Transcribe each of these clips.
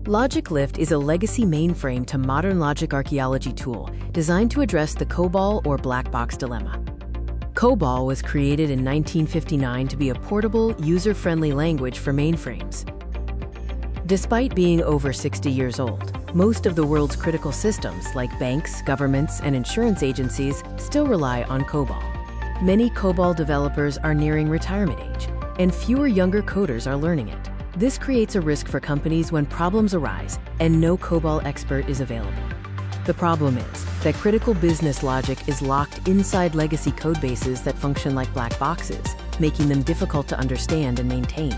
Logic Lift is a legacy mainframe to modern logic archaeology tool designed to address the COBOL or black box dilemma. COBOL was created in 1959 to be a portable, user-friendly language for mainframes. Despite being over 60 years old, most of the world's critical systems, like banks, governments, and insurance agencies, still rely on COBOL. Many COBOL developers are nearing retirement age, and fewer younger coders are learning it. This creates a risk for companies when problems arise and no COBOL expert is available. The problem is that critical business logic is locked inside legacy codebases that function like black boxes, making them difficult to understand and maintain.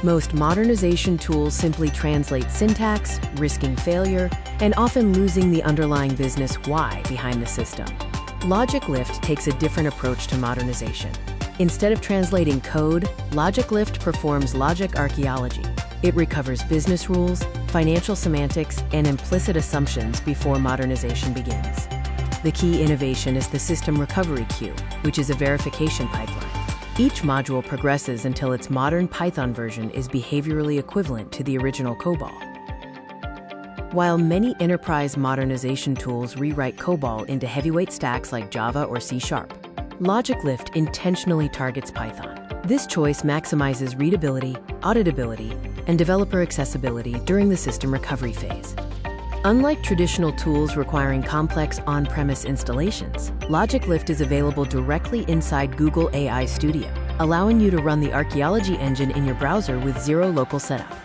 Most modernization tools simply translate syntax, risking failure, and often losing the underlying business why behind the system. Logic Lift takes a different approach to modernization. Instead of translating code, Logic Lift performs logic archaeology. It recovers business rules, financial semantics, and implicit assumptions before modernization begins. The key innovation is the system recovery queue, which is a verification pipeline. Each module progresses until its modern Python version is behaviorally equivalent to the original COBOL. While many enterprise modernization tools rewrite COBOL into heavyweight stacks like Java or C#, Logic Lift intentionally targets Python. This choice maximizes readability, auditability, and developer accessibility during the system recovery phase. Unlike traditional tools requiring complex on-premise installations, Logic Lift is available directly inside Google AI Studio, allowing you to run the archaeology engine in your browser with zero local setup.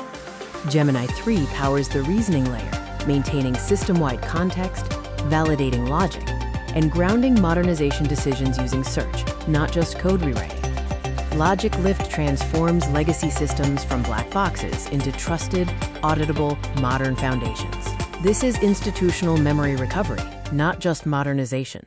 Gemini 3 powers the reasoning layer, maintaining system-wide context, validating logic, and grounding modernization decisions using search, not just code rewriting. Logic Lift transforms legacy systems from black boxes into trusted, auditable, modern foundations. This is institutional memory recovery, not just modernization.